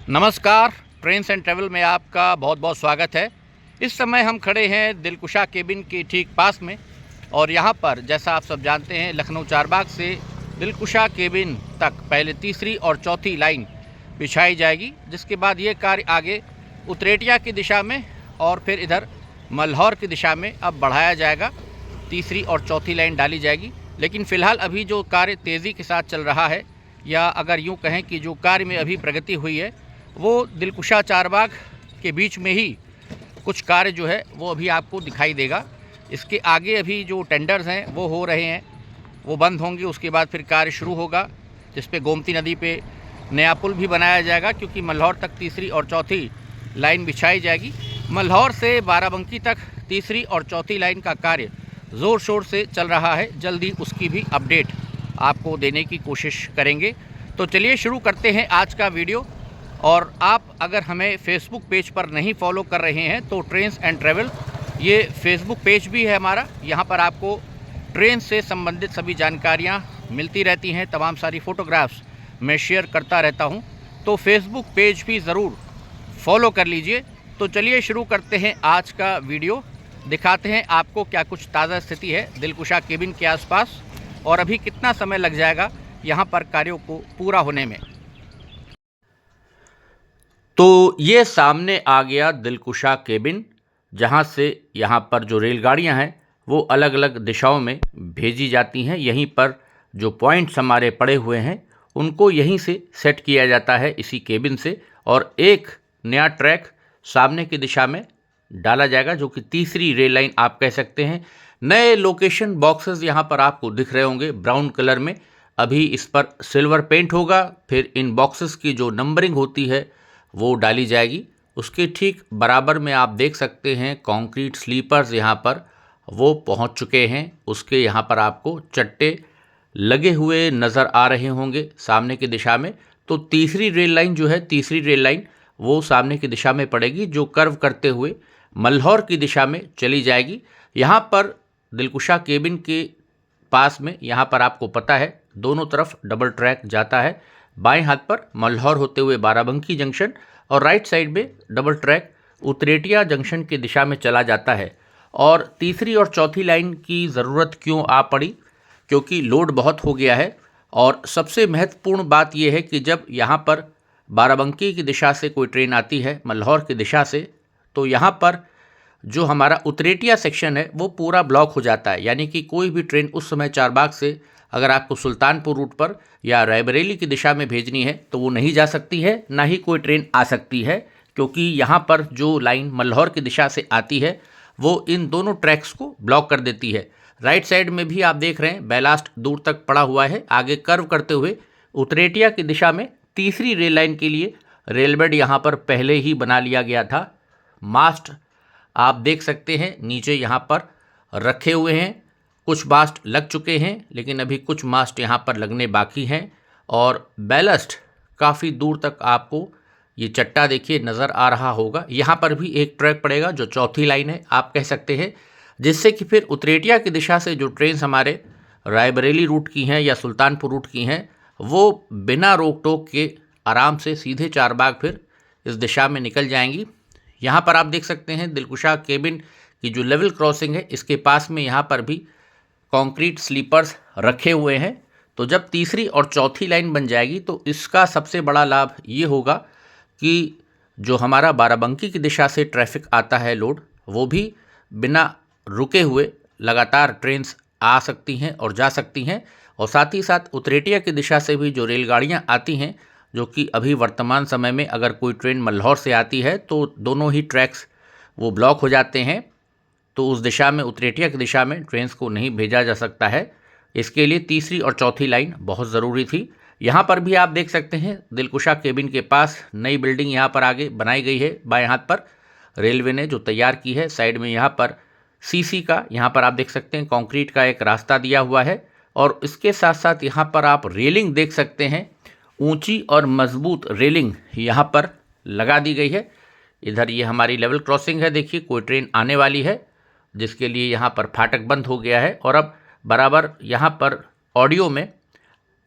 नमस्कार। Trains and travel में आपका बहुत बहुत स्वागत है। इस समय हम खड़े हैं दिलकुशा केबिन के ठीक पास में और यहाँ पर जैसा आप सब जानते हैं लखनऊ चारबाग से दिलकुशा केबिन तक पहले तीसरी और चौथी लाइन बिछाई जाएगी, जिसके बाद ये कार्य आगे उतरेटिया की दिशा में और फिर इधर मल्हौर की दिशा में अब बढ़ाया जाएगा। तीसरी और चौथी लाइन डाली जाएगी, लेकिन फ़िलहाल अभी जो कार्य तेज़ी के साथ चल रहा है, या अगर यूँ कहें कि जो कार्य में अभी प्रगति हुई है वो दिलकुशा चारबाग के बीच में ही कुछ कार्य जो है वो अभी आपको दिखाई देगा। इसके आगे अभी जो टेंडर्स हैं वो हो रहे हैं, वो बंद होंगे, उसके बाद फिर कार्य शुरू होगा, जिस पे गोमती नदी पे नया पुल भी बनाया जाएगा, क्योंकि मल्हौर तक तीसरी और चौथी लाइन बिछाई जाएगी। मल्हौर से बाराबंकी तक तीसरी और चौथी लाइन का कार्य ज़ोर शोर से चल रहा है। जल्दी उसकी भी अपडेट आपको देने की कोशिश करेंगे। तो चलिए शुरू करते हैं आज का वीडियो। और आप अगर हमें फेसबुक पेज पर नहीं फॉलो कर रहे हैं तो ट्रेन्स एंड ट्रैवल ये फेसबुक पेज भी है हमारा। यहाँ पर आपको ट्रेन से संबंधित सभी जानकारियाँ मिलती रहती हैं, तमाम सारी फ़ोटोग्राफ्स मैं शेयर करता रहता हूँ, तो फेसबुक पेज भी ज़रूर फॉलो कर लीजिए। तो चलिए शुरू करते हैं आज का वीडियो, दिखाते हैं आपको क्या कुछ ताज़ा स्थिति है दिलकुशा केबिन के आसपास और अभी कितना समय लग जाएगा यहाँ पर कार्यों को पूरा होने में। तो ये सामने आ गया दिलकुशा केबिन, जहाँ से यहाँ पर जो रेलगाड़ियाँ हैं वो अलग अलग दिशाओं में भेजी जाती हैं। यहीं पर जो पॉइंट्स हमारे पड़े हुए हैं उनको यहीं से सेट किया जाता है इसी केबिन से, और एक नया ट्रैक सामने की दिशा में डाला जाएगा, जो कि तीसरी रेल लाइन आप कह सकते हैं। नए लोकेशन बॉक्सेस यहाँ पर आपको दिख रहे होंगे ब्राउन कलर में। अभी इस पर सिल्वर पेंट होगा, फिर इन बॉक्सेस की जो नंबरिंग होती है वो डाली जाएगी। उसके ठीक बराबर में आप देख सकते हैं कंक्रीट स्लीपर्स यहाँ पर वो पहुँच चुके हैं। उसके यहाँ पर आपको चट्टे लगे हुए नज़र आ रहे होंगे सामने की दिशा में। तो तीसरी रेल लाइन जो है, तीसरी रेल लाइन वो सामने की दिशा में पड़ेगी, जो कर्व करते हुए मल्हौर की दिशा में चली जाएगी। यहाँ पर दिलकुशा केबिन के पास में यहाँ पर आपको पता है दोनों तरफ डबल ट्रैक जाता है। बाएं हाथ पर मल्हौर होते हुए बाराबंकी जंक्शन और राइट साइड में डबल ट्रैक उतरेटिया जंक्शन की दिशा में चला जाता है। और तीसरी और चौथी लाइन की ज़रूरत क्यों आ पड़ी? क्योंकि लोड बहुत हो गया है। और सबसे महत्वपूर्ण बात यह है कि जब यहाँ पर बाराबंकी की दिशा से कोई ट्रेन आती है मल्हौर की दिशा से, तो यहाँ पर जो हमारा उतरेटिया सेक्शन है वो पूरा ब्लॉक हो जाता है। यानी कि कोई भी ट्रेन उस समय चारबाग से अगर आपको सुल्तानपुर रूट पर या रायबरेली की दिशा में भेजनी है तो वो नहीं जा सकती है, ना ही कोई ट्रेन आ सकती है, क्योंकि यहाँ पर जो लाइन मल्हौर की दिशा से आती है वो इन दोनों ट्रैक्स को ब्लॉक कर देती है। राइट साइड में भी आप देख रहे हैं बैलास्ट दूर तक पड़ा हुआ है। आगे कर्व करते हुए उतरेटिया की दिशा में तीसरी रेल लाइन के लिए रेलबेड यहाँ पर पहले ही बना लिया गया था। मास्ट आप देख सकते हैं नीचे यहाँ पर रखे हुए हैं। कुछ मास्ट लग चुके हैं, लेकिन अभी कुछ मास्ट यहाँ पर लगने बाकी हैं। और बैलस्ट काफ़ी दूर तक आपको ये चट्टा देखिए नज़र आ रहा होगा। यहाँ पर भी एक ट्रैक पड़ेगा जो चौथी लाइन है आप कह सकते हैं, जिससे कि फिर उतरेटिया की दिशा से जो ट्रेन हमारे रायबरेली रूट की हैं या सुल्तानपुर रूट की हैं वो बिना रोक टोक के आराम से सीधे चारबाग फिर इस दिशा में निकल जाएंगी। यहाँ पर आप देख सकते हैं दिलकुशा केबिन की जो लेवल क्रॉसिंग है इसके पास में यहाँ पर भी कंक्रीट स्लीपर्स रखे हुए हैं। तो जब तीसरी और चौथी लाइन बन जाएगी तो इसका सबसे बड़ा लाभ ये होगा कि जो हमारा बाराबंकी की दिशा से ट्रैफिक आता है लोड, वो भी बिना रुके हुए लगातार ट्रेन्स आ सकती हैं और जा सकती हैं। और साथ ही साथ उतरेटिया की दिशा से भी जो रेलगाड़ियाँ आती हैं, जो कि अभी वर्तमान समय में अगर कोई ट्रेन मल्हौर से आती है तो दोनों ही ट्रैक्स वो ब्लॉक हो जाते हैं, तो उस दिशा में उतरेटिया की दिशा में ट्रेन्स को नहीं भेजा जा सकता है। इसके लिए तीसरी और चौथी लाइन बहुत ज़रूरी थी। यहाँ पर भी आप देख सकते हैं दिलकुशा केबिन के पास नई बिल्डिंग यहाँ पर आगे बनाई गई है। बाएं हाथ पर रेलवे ने जो तैयार की है, साइड में यहाँ पर सीसी का यहाँ पर आप देख सकते हैं कंक्रीट का एक रास्ता दिया हुआ है। और इसके साथ साथ यहाँ पर आप रेलिंग देख सकते हैं, ऊंची और मजबूत रेलिंग यहाँ पर लगा दी गई है। इधर ये हमारी लेवल क्रॉसिंग है, देखिए कोई ट्रेन आने वाली है जिसके लिए यहाँ पर फाटक बंद हो गया है। और अब बराबर यहाँ पर ऑडियो में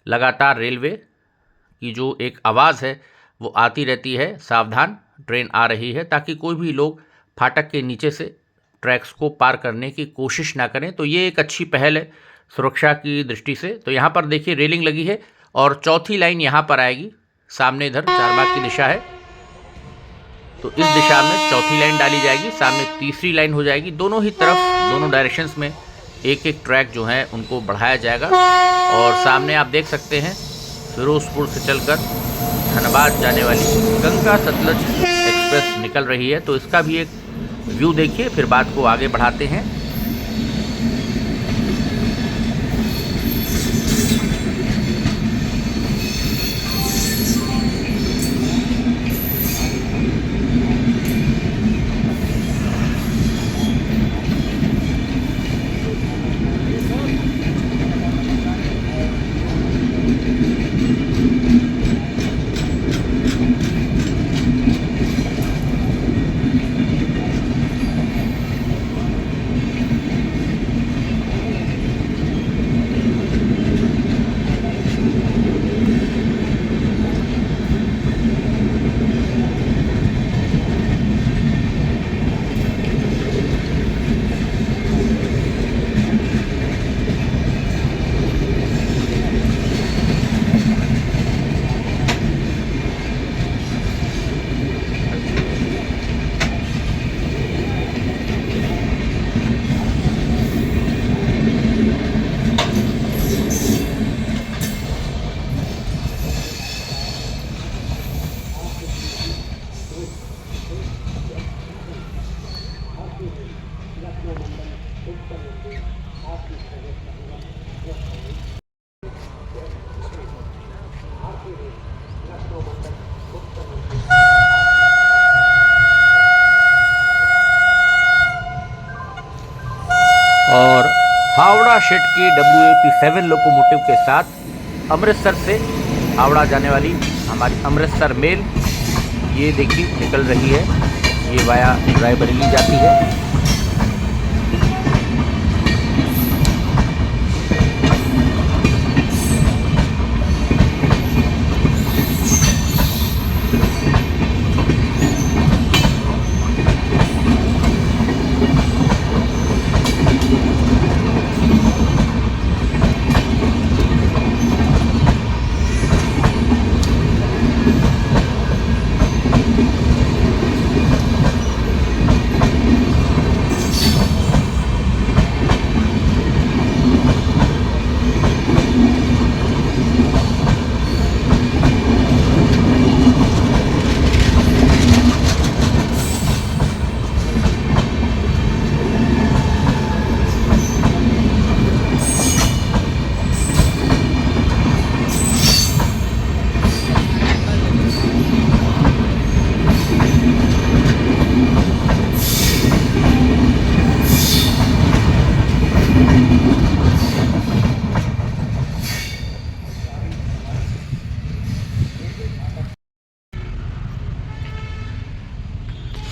लगातार रेलवे की जो एक आवाज़ है वो आती रहती है, सावधान ट्रेन आ रही है, ताकि कोई भी लोग फाटक के नीचे से ट्रैक्स को पार करने की कोशिश ना करें। तो ये एक अच्छी पहल है सुरक्षा की दृष्टि से। तो यहाँ पर देखिए रेलिंग लगी है और चौथी लाइन यहाँ पर आएगी, सामने इधर चारबाग की दिशा है तो इस दिशा में चौथी लाइन डाली जाएगी, सामने तीसरी लाइन हो जाएगी। दोनों ही तरफ, दोनों डायरेक्शंस में एक एक ट्रैक जो है उनको बढ़ाया जाएगा। और सामने आप देख सकते हैं फिरोजपुर से चलकर धनबाद जाने वाली गंगा सतलज एक्सप्रेस निकल रही है। तो इसका भी एक व्यू देखिए, फिर बात को आगे बढ़ाते हैं। और हावड़ा शेड की WAP-7 लोकोमोटिव के साथ अमृतसर से हावड़ा जाने वाली हमारी अमृतसर मेल ये देखिए निकल रही है, ये वाया रायबरेली जाती है।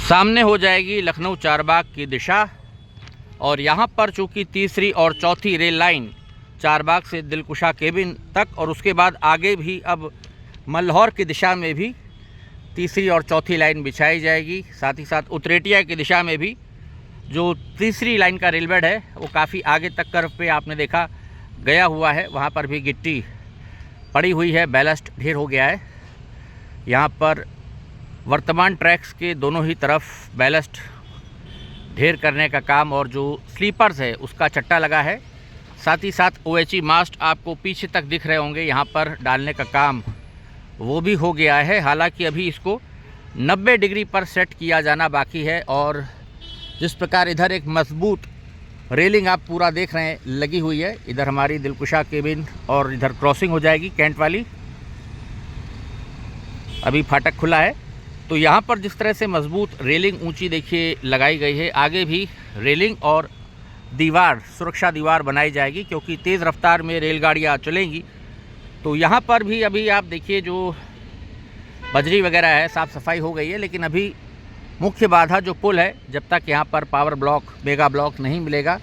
सामने हो जाएगी लखनऊ चारबाग की दिशा और यहाँ पर चूँकि तीसरी और चौथी रेल लाइन चारबाग से दिलकुशा केबिन तक और उसके बाद आगे भी अब मल्हौर की दिशा में भी तीसरी और चौथी लाइन बिछाई जाएगी। साथ ही साथ उतरेटिया की दिशा में भी जो तीसरी लाइन का रेलबेड है वो काफ़ी आगे तक कर्व पे आपने देखा गया हुआ है, वहाँ पर भी गिट्टी पड़ी हुई है, बैलस्ट ढेर हो गया है। यहाँ पर वर्तमान ट्रैक्स के दोनों ही तरफ बैलस्ट ढेर करने का काम और जो स्लीपर्स है उसका चट्टा लगा है। साथ ही साथ OHE मास्ट आपको पीछे तक दिख रहे होंगे, यहाँ पर डालने का काम वो भी हो गया है। हालांकि अभी इसको 90 डिग्री पर सेट किया जाना बाकी है। और जिस प्रकार इधर एक मजबूत रेलिंग आप पूरा देख रहे हैं लगी हुई है, इधर हमारी दिलकुशा केबिन और इधर क्रॉसिंग हो जाएगी कैंट वाली, अभी फाटक खुला है। तो यहाँ पर जिस तरह से मजबूत रेलिंग ऊंची देखिए लगाई गई है, आगे भी रेलिंग और दीवार, सुरक्षा दीवार बनाई जाएगी क्योंकि तेज़ रफ्तार में रेलगाड़ियाँ चलेंगी। तो यहाँ पर भी अभी आप देखिए जो बजरी वगैरह है, साफ़ सफाई हो गई है, लेकिन अभी मुख्य बाधा जो पुल है, जब तक यहाँ पर पावर ब्लॉक, मेगा ब्लॉक नहीं मिलेगा,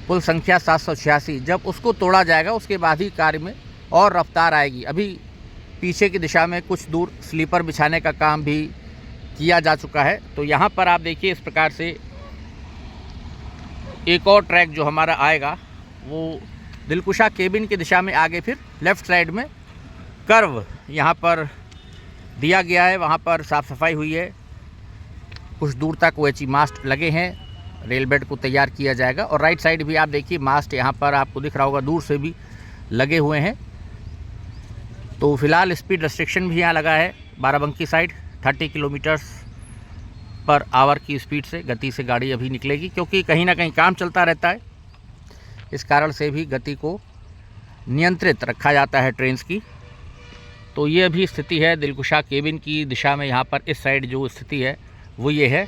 पुल संख्या 786, जब उसको तोड़ा जाएगा उसके बाद ही कार्य में और रफ्तार आएगी। अभी पीछे की दिशा में कुछ दूर स्लीपर बिछाने का काम भी किया जा चुका है। तो यहाँ पर आप देखिए इस प्रकार से एक और ट्रैक जो हमारा आएगा वो दिलकुशा केबिन की दिशा में आगे फिर लेफ़्ट साइड में कर्व यहाँ पर दिया गया है, वहाँ पर साफ़ सफाई हुई है। कुछ दूर तक OHE मास्ट लगे हैं, रेल बेड को तैयार किया जाएगा। और राइट साइड भी आप देखिए मास्ट यहाँ पर आपको दिख रहा होगा, दूर से भी लगे हुए हैं। तो फ़िलहाल स्पीड रेस्ट्रिक्शन भी यहाँ लगा है, बाराबंकी साइड 30 किलोमीटर/आवर की स्पीड से गति से गाड़ी अभी निकलेगी, क्योंकि कहीं ना कहीं काम चलता रहता है। इस कारण से भी गति को नियंत्रित रखा जाता है ट्रेन की। तो ये अभी स्थिति है दिलकुशा केबिन की दिशा में। यहाँ पर इस साइड जो स्थिति है वो ये है।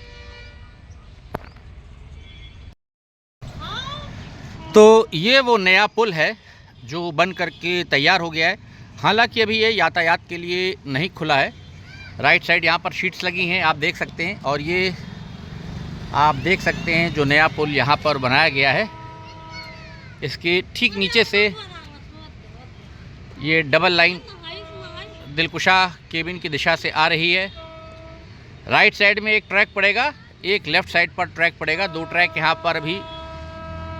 तो ये वो नया पुल है जो बन करके तैयार हो गया है। हालांकि अभी ये यातायात के लिए नहीं खुला है। राइट साइड यहाँ पर शीट्स लगी हैं, आप देख सकते हैं। और ये आप देख सकते हैं जो नया पुल यहाँ पर बनाया गया है, इसके ठीक नीचे से ये डबल लाइन दिलकुशा केबिन की दिशा से आ रही है। राइट साइड में एक ट्रैक पड़ेगा, एक लेफ़्ट साइड पर ट्रैक पड़ेगा। 2 ट्रैक यहाँ पर अभी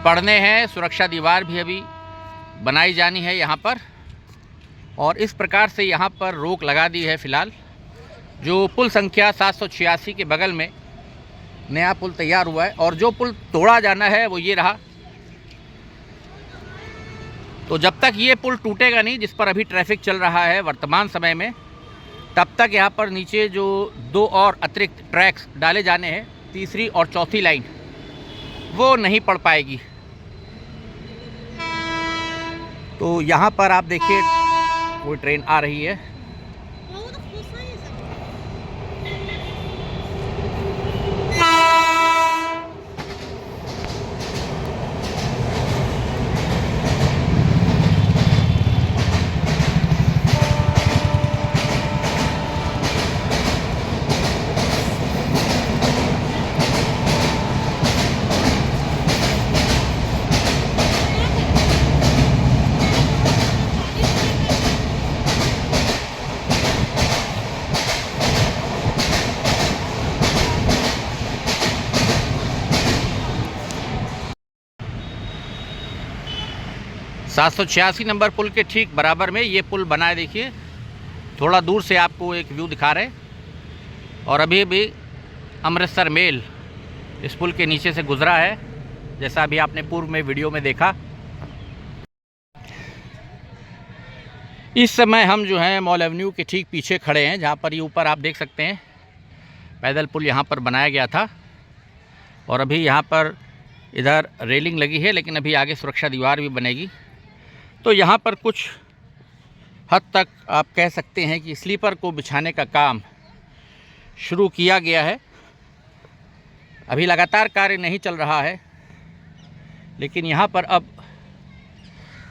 पड़ने हैं। सुरक्षा दीवार भी अभी बनाई जानी है यहाँ पर। और इस प्रकार से यहाँ पर रोक लगा दी है फ़िलहाल। जो पुल संख्या 786 के बगल में नया पुल तैयार हुआ है, और जो पुल तोड़ा जाना है वो ये रहा। तो जब तक ये पुल टूटेगा नहीं, जिस पर अभी ट्रैफिक चल रहा है वर्तमान समय में, तब तक यहाँ पर नीचे जो 2 और अतिरिक्त ट्रैक्स डाले जाने हैं, तीसरी और चौथी लाइन, वो नहीं पड़ पाएगी। तो यहाँ पर आप देखिए कोई ट्रेन आ रही है। 786 नंबर पुल के ठीक बराबर में ये पुल बना है। देखिए थोड़ा दूर से आपको एक व्यू दिखा रहे हैं। और अभी भी अमृतसर मेल इस पुल के नीचे से गुजरा है, जैसा अभी आपने पूर्व में वीडियो में देखा। इस समय हम जो हैं मॉल एवेन्यू के ठीक पीछे खड़े हैं, जहाँ पर ये ऊपर आप देख सकते हैं पैदल पुल यहाँ पर बनाया गया था। और अभी यहाँ पर इधर रेलिंग लगी है, लेकिन अभी आगे सुरक्षा दीवार भी बनेगी। तो यहाँ पर कुछ हद तक आप कह सकते हैं कि स्लीपर को बिछाने का काम शुरू किया गया है। अभी लगातार कार्य नहीं चल रहा है, लेकिन यहाँ पर अब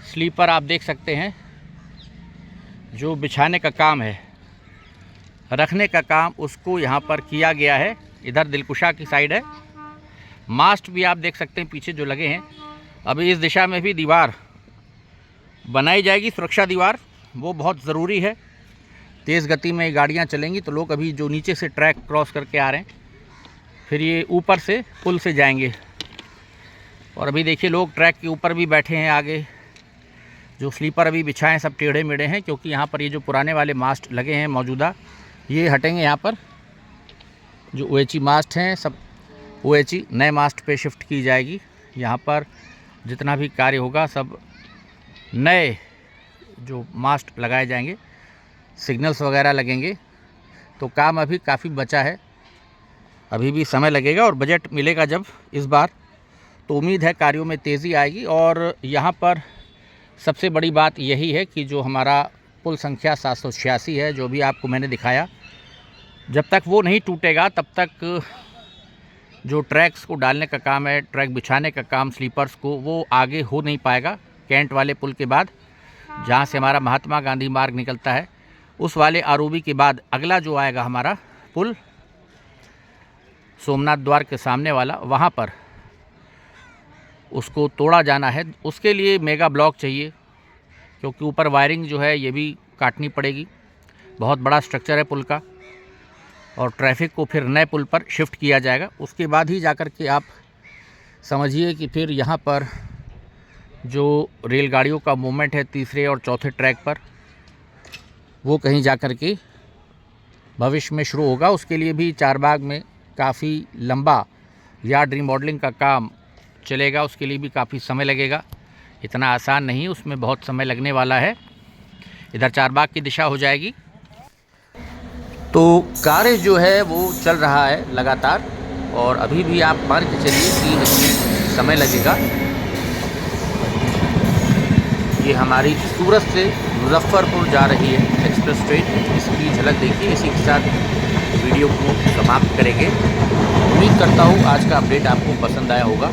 स्लीपर आप देख सकते हैं जो बिछाने का काम है, रखने का काम, उसको यहाँ पर किया गया है। इधर दिलकुशा की साइड है। मास्ट भी आप देख सकते हैं पीछे जो लगे हैं। अभी इस दिशा में भी दीवार बनाई जाएगी, सुरक्षा दीवार, वो बहुत ज़रूरी है। तेज़ गति में गाड़ियाँ चलेंगी तो लोग अभी जो नीचे से ट्रैक क्रॉस करके आ रहे हैं, फिर ये ऊपर से पुल से जाएंगे। और अभी देखिए लोग ट्रैक के ऊपर भी बैठे हैं। आगे जो स्लीपर अभी बिछाएं सब टेढ़े मेढ़े हैं, क्योंकि यहाँ पर ये जो पुराने वाले मास्ट लगे हैं मौजूदा, ये हटेंगे। यहाँ पर जो OHE मास्ट हैं सब OHE नए मास्ट पे शिफ्ट की जाएगी। यहाँ पर जितना भी कार्य होगा सब नए जो मास्ट लगाए जाएंगे, सिग्नल्स वगैरह लगेंगे। तो काम अभी काफ़ी बचा है, अभी भी समय लगेगा। और बजट मिलेगा जब इस बार, तो उम्मीद है कार्यों में तेज़ी आएगी। और यहाँ पर सबसे बड़ी बात यही है कि जो हमारा पुल संख्या 786 है, जो भी आपको मैंने दिखाया, जब तक वो नहीं टूटेगा तब तक जो ट्रैक्स को डालने का काम है, ट्रैक बिछाने का काम स्लीपर्स को, वो आगे हो नहीं पाएगा। कैंट वाले पुल के बाद, जहाँ से हमारा महात्मा गांधी मार्ग निकलता है, उस वाले आरओबी के बाद अगला जो आएगा हमारा पुल सोमनाथ द्वार के सामने वाला, वहाँ पर उसको तोड़ा जाना है। उसके लिए मेगा ब्लॉक चाहिए, क्योंकि ऊपर वायरिंग जो है ये भी काटनी पड़ेगी। बहुत बड़ा स्ट्रक्चर है पुल का, और ट्रैफिक को फिर नए पुल पर शिफ्ट किया जाएगा। उसके बाद ही जाकर के आप समझिए कि फिर यहाँ पर जो रेलगाड़ियों का मूवमेंट है तीसरे और चौथे ट्रैक पर, वो कहीं जाकर के भविष्य में शुरू होगा। उसके लिए भी चारबाग में काफ़ी लंबा यार्ड रीमॉडलिंग का काम चलेगा, उसके लिए भी काफ़ी समय लगेगा। इतना आसान नहीं, उसमें बहुत समय लगने वाला है। इधर चारबाग की दिशा हो जाएगी। तो कार्य जो है वो चल रहा है लगातार, और अभी भी आप मान के चलिए कि इसमें समय लगेगा। ये हमारी सूरत से मुजफ्फरपुर जा रही है एक्सप्रेस ट्रेन, इसकी झलक देखिए। इसी के साथ वीडियो को समाप्त करेंगे। उम्मीद करता हूँ आज का अपडेट आपको पसंद आया होगा।